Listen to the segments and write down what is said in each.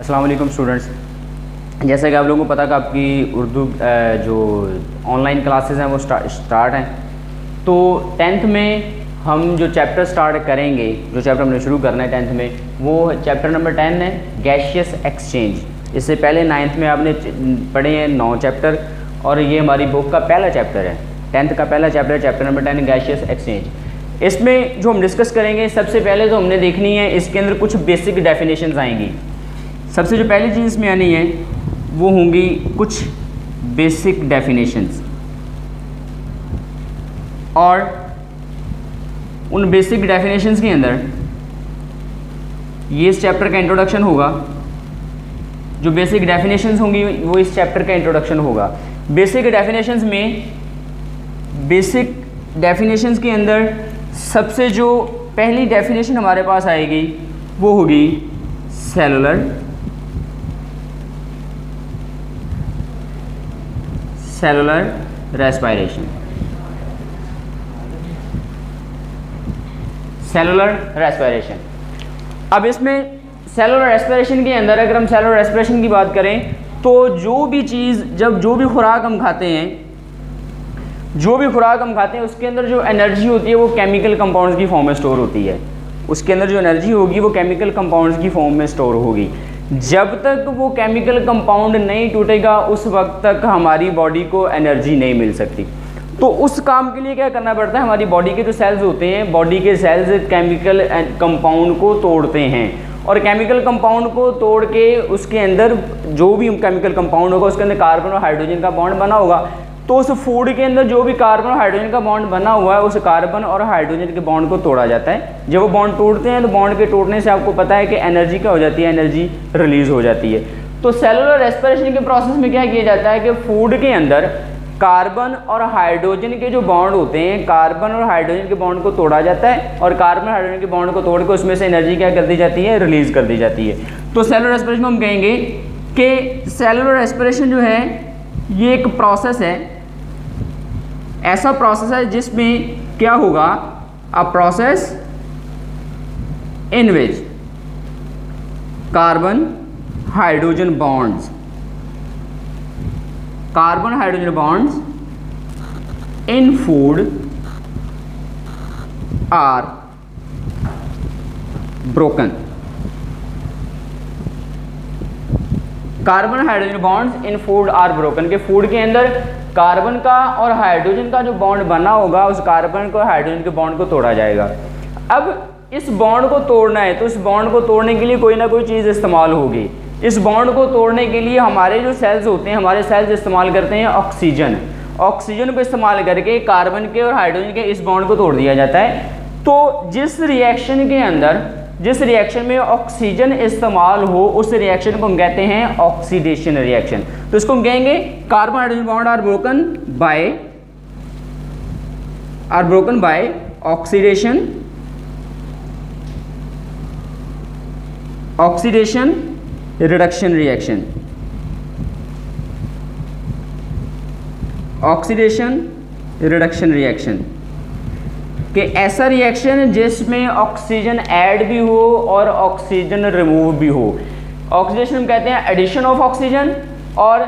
अस्सलाम वालेकुम स्टूडेंट्स। जैसा कि आप लोगों को पता कि आपकी उर्दू जो ऑनलाइन क्लासेस हैं वो स्टार्ट हैं। तो 10th में हम जो चैप्टर स्टार्ट करेंगे, जो चैप्टर हमने शुरू करना है 10th में, वो चैप्टर नंबर 10 है गैसियस एक्सचेंज। इससे पहले 9th में आपने पढ़े हैं 9 चैप्टर और ये हमारी बुक का पहला चैप्टर है, 10th का पहला चैप्टर है, चैप्टर नंबर 10 गैसियस एक्सचेंज। इसमें जो हम डिस्कस करेंगे, सबसे पहले तो हमने देखनी है इसके अंदर कुछ बेसिक डेफिनेशंस आएंगी। सबसे जो पहली चीज़ इसमें आनी है वो होंगी कुछ बेसिक डेफिनेशंस, और उन बेसिक डेफिनेशंस के अंदर ये इस चैप्टर का इंट्रोडक्शन होगा। जो बेसिक डेफिनेशंस होंगी वो इस चैप्टर का इंट्रोडक्शन होगा। बेसिक डेफिनेशंस के अंदर सबसे जो पहली डेफिनेशन हमारे पास आएगी वो होगी सेलुलर रेस्पिरेशन। Cellular respiration. अब इसमें सेलुलर रेस्पिरेशन के अंदर अगर हम सेलुलर रेस्पिरेशन की बात करें तो जो भी खुराक हम खाते हैं उसके अंदर जो एनर्जी होती है वो केमिकल कंपाउंड्स की फॉर्म में स्टोर होती है। उसके अंदर जो एनर्जी होगी वो केमिकल कंपाउंड्स की फॉर्म में स्टोर होगी। जब तक वो केमिकल कंपाउंड नहीं टूटेगा उस वक्त तक हमारी बॉडी को एनर्जी नहीं मिल सकती। तो उस काम के लिए क्या करना पड़ता है, हमारी बॉडी के जो सेल्स होते हैं, बॉडी के सेल्स केमिकल कंपाउंड को तोड़ते हैं, और केमिकल कंपाउंड को तोड़ के उसके अंदर जो भी केमिकल कंपाउंड होगा उसके अंदर कार्बन और हाइड्रोजन का बॉन्ड बना होगा। तो उस फूड के अंदर जो भी कार्बन और हाइड्रोजन का बॉन्ड बना हुआ है उस कार्बन और हाइड्रोजन के बॉन्ड को तोड़ा जाता है। जब वो बॉन्ड टूटते हैं तो बॉन्ड के टूटने से आपको पता है कि एनर्जी क्या हो जाती है, एनर्जी रिलीज हो जाती है। तो सेलुलर रेस्पिरेशन के प्रोसेस में क्या किया जाता है कि फूड के अंदर कार्बन और हाइड्रोजन के जो बॉन्ड होते हैं, कार्बन और हाइड्रोजन के बॉन्ड को तोड़ा जाता है, और कार्बन हाइड्रोजन के बॉन्ड को तोड़ के उसमें से एनर्जी क्या कर दी जाती है, रिलीज कर दी जाती है। तो सेलुलर रेस्पिरेशन हम कहेंगे कि सेलुलर रेस्पिरेशन जो है ये एक प्रोसेस है, ऐसा प्रोसेस है जिसमें क्या होगा, a process in which carbon hydrogen bonds in food are broken. Carbon hydrogen bonds in food are broken, के फूड के अंदर कार्बन का और हाइड्रोजन का जो बॉन्ड बना होगा उस कार्बन को हाइड्रोजन के बॉन्ड को तोड़ा जाएगा। अब इस बॉन्ड को तोड़ना है तो इस बॉन्ड को तोड़ने के लिए कोई ना कोई चीज़ इस्तेमाल होगी। इस बॉन्ड को तोड़ने के लिए हमारे जो सेल्स होते हैं, हमारे सेल्स इस्तेमाल करते हैं ऑक्सीजन को इस्तेमाल करके कार्बन के और हाइड्रोजन के इस बॉन्ड को तोड़ दिया जाता है। तो जिस रिएक्शन में ऑक्सीजन इस्तेमाल हो उस रिएक्शन को हम कहते हैं ऑक्सीडेशन रिएक्शन। तो इसको हम कहेंगे carbon hydrogen bond are broken by oxidation reduction reaction. Oxidation reduction reaction कि ऐसा रिएक्शन जिसमें ऑक्सीजन ऐड भी हो और ऑक्सीजन रिमूव भी हो। ऑक्सीडेशन हम कहते हैं एडिशन ऑफ ऑक्सीजन और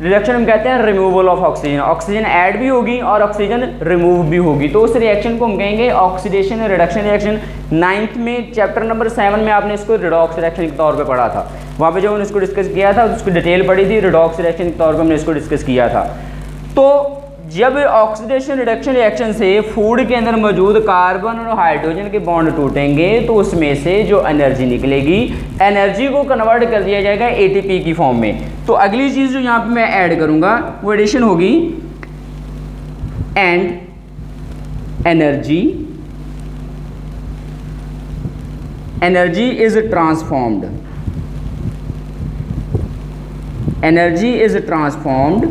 रिडक्शन हम कहते हैं removal of oxygen. Oxygen add भी होगी और ऑक्सीजन रिमूव भी होगी, तो उस रिएक्शन को हम कहेंगे ऑक्सीडेशन रिडक्शन रिएक्शन। 9th में चैप्टर नंबर 7 में आपने इसको रिडॉक्स रिएक्शन के तौर पे पढ़ा था। वहाँ पे जब हमने इसको डिस्कस किया था उसको डिटेल पढ़ी थी, रिडॉक्स रिएक्शन के तौर पे हमने इसको डिस्कस किया था। तो जब ऑक्सीडेशन रिडक्शन रिएक्शन से फूड के अंदर मौजूद कार्बन और हाइड्रोजन के बॉन्ड टूटेंगे तो उसमें से जो एनर्जी निकलेगी, एनर्जी को कन्वर्ट कर दिया जाएगा एटीपी की फॉर्म में। तो अगली चीज़ जो यहाँ पे मैं ऐड करूँगा वो एडिशन होगी and energy is transformed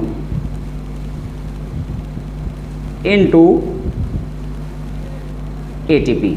into ATP.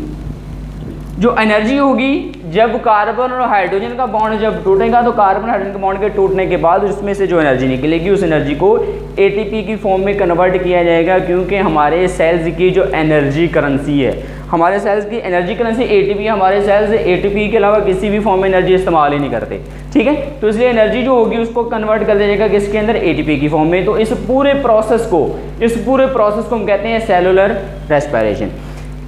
जो एनर्जी होगी जब कार्बन और हाइड्रोजन का बॉन्ड जब टूटेगा तो कार्बन हाइड्रोजन के बॉन्ड के टूटने के बाद उसमें से जो एनर्जी निकलेगी उस एनर्जी को एटीपी की फॉर्म में कन्वर्ट किया जाएगा, क्योंकि हमारे सेल्स की जो एनर्जी करेंसी है, हमारे सेल्स की एनर्जी करेंसी एटीपी, हमारे सेल्स एटीपी के अलावा किसी भी फॉर्म में एनर्जी इस्तेमाल ही नहीं करते, ठीक है। तो इसलिए एनर्जी जो होगी उसको कन्वर्ट कर देगा किसके अंदर, एटीपी की फॉर्म में। तो इस पूरे प्रोसेस को हम कहते हैं सेलुलर रेस्पिरेशन।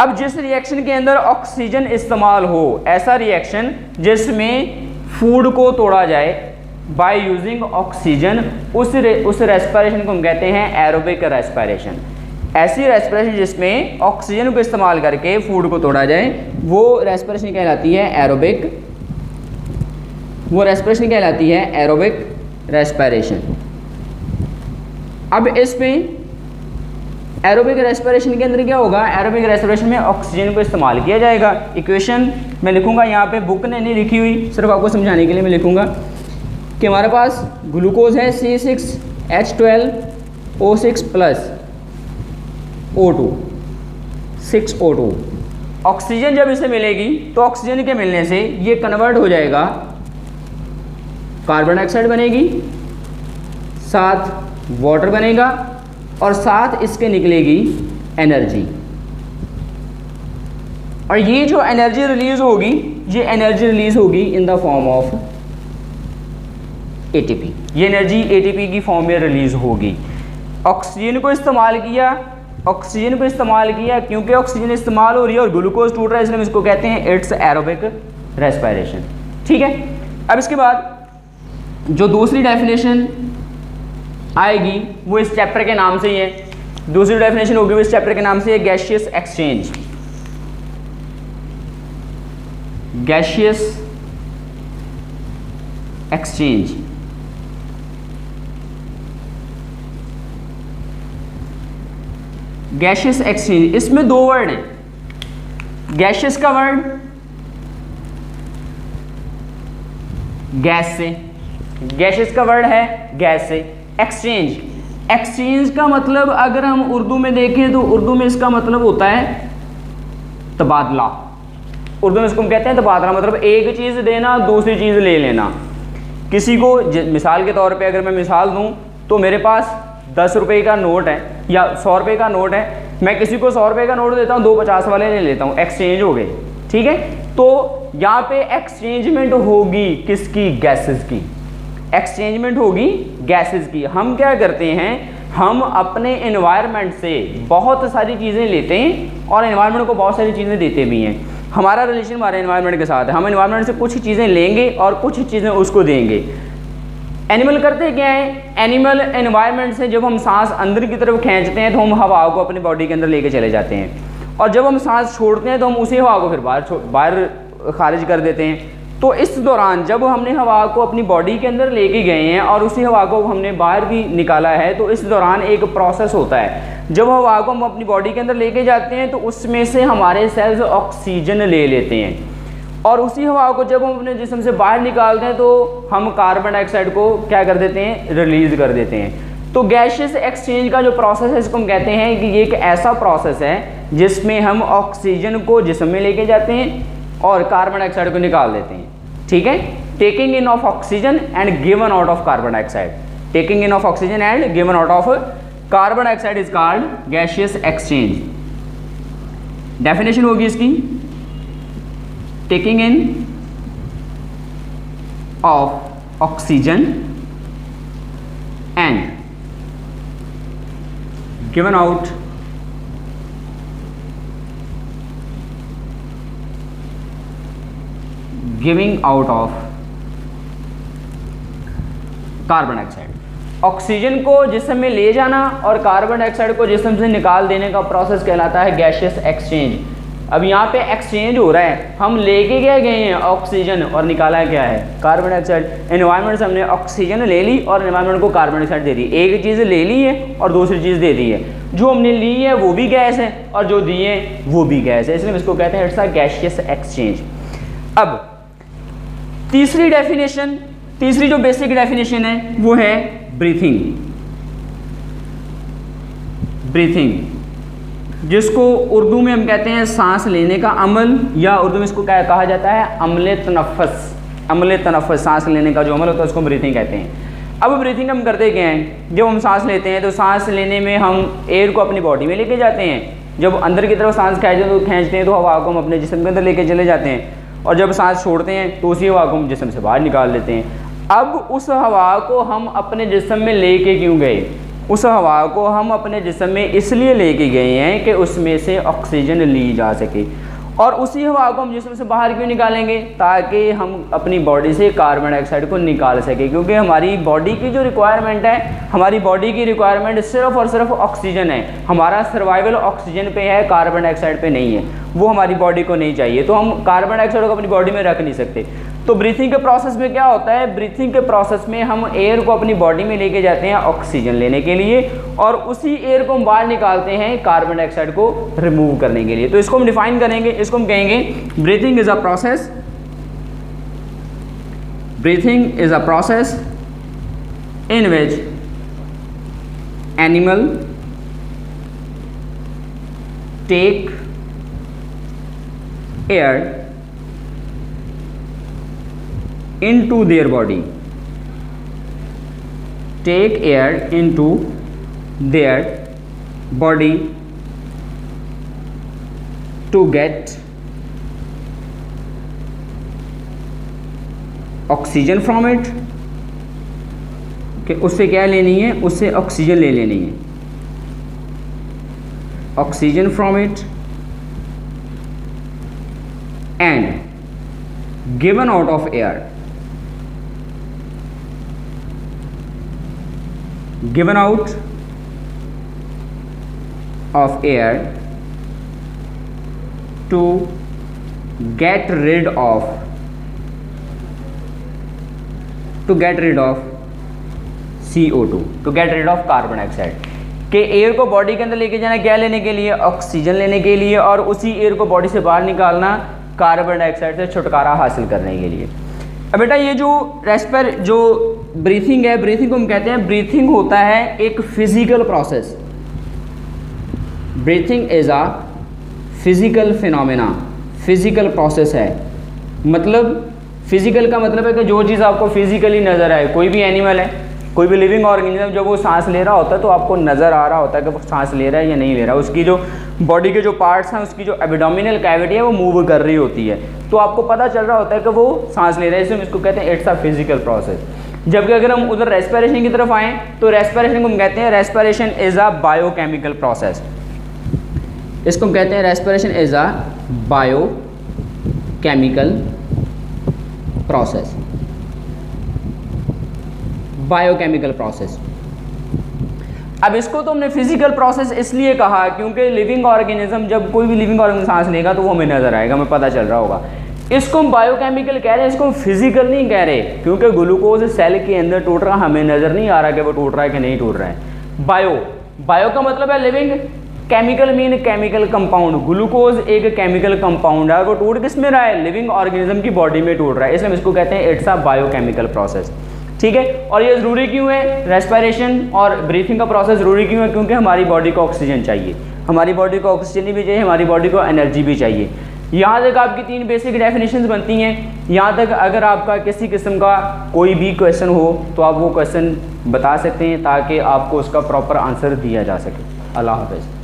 अब जिस रिएक्शन के अंदर ऑक्सीजन इस्तेमाल हो, ऐसा रिएक्शन जिसमें फूड को तोड़ा जाए बाय यूजिंग ऑक्सीजन, उस रेस्पिरेशन को हम कहते हैं एरोबिक रेस्पिरेशन। ऐसी रेस्पिरेशन जिसमें ऑक्सीजन को इस्तेमाल करके फूड को तोड़ा जाए वो रेस्पिरेशन कहलाती है एरोबिक, एरोबिक रेस्पिरेशन। अब इसमें एरोबिक रेस्पिरेशन के अंदर क्या होगा, एरोबिक रेस्पिरेशन में ऑक्सीजन को इस्तेमाल किया जाएगा। इक्वेशन मैं लिखूंगा यहाँ पे, बुक ने नहीं लिखी हुई, सिर्फ आपको समझाने के लिए मैं लिखूंगा कि हमारे पास ग्लूकोज है C6H12O6 plus O2, 6O2। Oxygen जब इसे मिलेगी तो ऑक्सीजन के मिलने से ये कन्वर्ट हो जाएगा, कार्बन डाइऑक्साइड बनेगी, साथ वाटर बनेगा और साथ इसके निकलेगी एनर्जी। और ये जो एनर्जी रिलीज होगी, ये एनर्जी रिलीज होगी in the form of ATP. ये एनर्जी एटीपी की फॉर्म में रिलीज होगी। ऑक्सीजन को इस्तेमाल किया क्योंकि ऑक्सीजन इस्तेमाल हो रही है और ग्लूकोज टूट रहा है, इसलिए हम इसको कहते हैं इट्स एरोबिक रेस्पिरेशन, ठीक है। अब इसके बाद जो दूसरी डेफिनेशन आएगी वो इस चैप्टर के नाम से ही है। दूसरी डेफिनेशन होगी वो इस चैप्टर के नाम से है, gaseous exchange. Gaseous exchange. Gaseous exchange, इसमें दो वर्ड हैं। गैसियस का वर्ड गैस से, गैसियस का वर्ड है गैस से। एक्सचेंज का मतलब अगर हम उर्दू में देखें तो उर्दू में इसका मतलब होता है तबादला। उर्दू में इसको हम कहते हैं तबादला, मतलब एक चीज़ देना दूसरी चीज़ ले लेना। किसी को मिसाल के तौर पे अगर मैं मिसाल दूं तो मेरे पास 10 रुपये का नोट है या 100 रुपये का नोट है, मैं किसी को 100 रुपये का नोट देता हूँ, 2 50 वाले ले लेता हूँ, एक्सचेंज हो गए, ठीक है। तो यहाँ पे एक्सचेंजमेंट होगी किसकी, गैसेस की। एक्सचेंजमेंट होगी गैसेस की। हम क्या करते हैं, हम अपने एनवायरनमेंट से बहुत सारी चीज़ें लेते हैं और एनवायरनमेंट को बहुत सारी चीज़ें देते भी हैं। हमारा रिलेशन हमारे एनवायरनमेंट के साथ है। हम एनवायरनमेंट से कुछ चीज़ें लेंगे और कुछ चीज़ें उसको देंगे। एनिमल करते क्या है, एनिमल एनवायरनमेंट से जब हम सांस अंदर की तरफ खींचते हैं तो हम हवा को अपनी बॉडी के अंदर लेके चले जाते हैं, और जब हम सांस छोड़ते हैं तो हम उसी हवा को फिर बाहर खारिज कर देते हैं। तो इस दौरान जब हमने हवा को अपनी बॉडी के अंदर लेके गए हैं और उसी हवा को हमने बाहर भी निकाला है, तो इस दौरान एक प्रोसेस होता है। जब हवा को हम अपनी बॉडी के अंदर लेके जाते हैं तो उसमें से हमारे सेल्स ऑक्सीजन ले लेते हैं, और उसी हवा को जब हम अपने जिस्म से बाहर निकालते हैं तो हम कार्बन डाइऑक्साइड को क्या कर देते हैं, रिलीज कर देते हैं। तो गैसियस एक्सचेंज का जो प्रोसेस है इसको हम कहते हैं कि ये एक ऐसा प्रोसेस है जिसमें हम ऑक्सीजन को जिस्म में लेके जाते हैं और कार्बन डाइऑक्साइड को निकाल देते हैं, ठीक है। Taking in of oxygen and given out of carbon dioxide, taking in of oxygen and given out of carbon dioxide is called gaseous exchange. Definition होगी इसकी, taking in of oxygen and given out giving out of carbon dioxide. Oxygen को जिस्म में ले जाना और carbon dioxide को जिस्म से निकाल देने का प्रोसेस कहलाता है गैसियस एक्सचेंज। अब यहाँ पे एक्सचेंज हो रहा है, हम लेके क्या गए हैं ऑक्सीजन और निकाला क्या है कार्बन डाइऑक्साइड। एनवायरनमेंट से हमने ऑक्सीजन ले ली और एनवायरनमेंट को कार्बन डाइऑक्साइड दे दी। एक चीज़ ले ली है और दूसरी चीज़ दे दी है। जो हमने ली है वो भी गैस है और जो दी है वो भी गैस है, इसलिए हम इसको कहते हैं इट्स अ गैसियस एक्सचेंज। अब तीसरी डेफिनेशन, तीसरी जो बेसिक डेफिनेशन है वो है ब्रीथिंग। ब्रीथिंग जिसको उर्दू में हम कहते हैं सांस लेने का अमल, या उर्दू में इसको क्या कहा जाता है अमले तनफ़्फ़ुस। अमले तनफ़्फ़ुस सांस लेने का जो अमल होता है उसको ब्रीथिंग कहते हैं। अब ब्रीथिंग हम करते क्या हैं, जब हम सांस लेते हैं तो सांस लेने में हम एयर को अपनी बॉडी में लेके जाते हैं, जब अंदर की तरफ सांस खींचते हैं तो हवा को हम अपने जिस्म के अंदर लेके चले जाते हैं, और जब सांस छोड़ते हैं तो उसी हवा को हम जिस्म से बाहर निकाल लेते हैं। अब उस हवा को हम अपने जिस्म में लेके क्यों गए? उस हवा को हम अपने जिस्म में इसलिए लेके गए हैं कि उसमें से ऑक्सीजन ली जा सके, और उसी हवा को हम जिस्म से बाहर क्यों निकालेंगे? ताकि हम अपनी बॉडी से कार्बन डाइऑक्साइड को निकाल सके, क्योंकि हमारी बॉडी की जो रिक्वायरमेंट है, हमारी बॉडी की रिक्वायरमेंट सिर्फ और सिर्फ ऑक्सीजन है। हमारा सर्वाइवल ऑक्सीजन पे है, कार्बन डाइऑक्साइड पे नहीं है, वो हमारी बॉडी को नहीं चाहिए, तो हम कार्बन डाइऑक्साइड को अपनी बॉडी में रख नहीं सकते। तो ब्रीथिंग के प्रोसेस में क्या होता है? ब्रीथिंग के प्रोसेस में हम एयर को अपनी बॉडी में लेके जाते हैं ऑक्सीजन लेने के लिए, और उसी एयर को हम बाहर निकालते हैं कार्बन डाइऑक्साइड को रिमूव करने के लिए। तो इसको हम डिफाइन करेंगे, इसको हम कहेंगे breathing is a process, breathing is a process in which animal take air into their body, take air into their body to get oxygen from it, कि उससे क्या लेनी है? उससे ऑक्सीजन ले लेनी है, oxygen from it, and given out of air, given out of air to get rid of CO2, to get rid of carbon dioxide. कि एयर को बॉडी के अंदर लेके जाना क्या लेने के लिए? ऑक्सीजन लेने के लिए, और उसी एयर को बॉडी से बाहर निकालना कार्बन डाइऑक्साइड से छुटकारा हासिल करने के लिए। अब बेटा ये जो जो ब्रीथिंग है, ब्रीथिंग को हम कहते हैं, ब्रीथिंग होता है एक physical process. Breathing is a physical phenomena, physical process है। मतलब फिजिकल का मतलब है कि जो चीज़ आपको फिजिकली नज़र आए, कोई भी एनिमल है, कोई भी लिविंग ऑर्गेनिज्म, जब वो सांस ले रहा होता है तो आपको नज़र आ रहा होता है कि वो सांस ले रहा है या नहीं ले रहा है। उसकी जो बॉडी के जो पार्ट्स हैं, उसकी जो एब्डोमिनल कैविटी है वो मूव कर रही होती है, तो आपको पता चल रहा होता है कि वो सांस ले रहा है। इसमें इसको कहते हैं इट्स अ फिजिकल प्रोसेस। जबकि अगर हम उधर रेस्पिरेशन की तरफ आएँ तो रेस्पिरेशन को हम कहते हैं respiration is a biochemical process. इसको हम कहते हैं respiration is a biochemical process, biochemical process. अब इसको तो हमने फिजिकल प्रोसेस इसलिए कहा क्योंकि लिविंग ऑर्गेनिज्म, जब कोई भी लिविंग ऑर्गेनिज्म सांस लेगा तो वो हमें नजर आएगा, हमें पता चल रहा होगा। इसको हम बायोकेमिकल कह रहे हैं, इसको हम फिजिकल नहीं कह रहे, क्योंकि ग्लूकोज सेल के अंदर टूट रहा, हमें नजर नहीं आ रहा कि वो टूट रहा है कि नहीं टूट रहा है। बायो का मतलब है living, chemical mean chemical compound. Glucose एक केमिकल कंपाउंड है, वो टूट किस में रहा है? लिविंग ऑर्गेनिज्म की बॉडी में टूट रहा है, इसलिए हम इसको कहते हैं इट्स अ बायोकेमिकल प्रोसेस। ठीक है, और ये ज़रूरी क्यों है? रेस्पिरेशन और ब्रीथिंग का प्रोसेस ज़रूरी क्यों है? क्योंकि हमारी बॉडी को ऑक्सीजन चाहिए, हमारी बॉडी को ऑक्सीजन भी चाहिए, हमारी बॉडी को एनर्जी भी चाहिए। यहाँ तक आपकी 3 बेसिक डेफिनेशंस बनती हैं। यहाँ तक अगर आपका किसी किस्म का कोई भी क्वेश्चन हो तो आप वो क्वेश्चन बता सकते हैं ताकि आपको उसका प्रॉपर आंसर दिया जा सके। अल्लाह हाफ़िज़।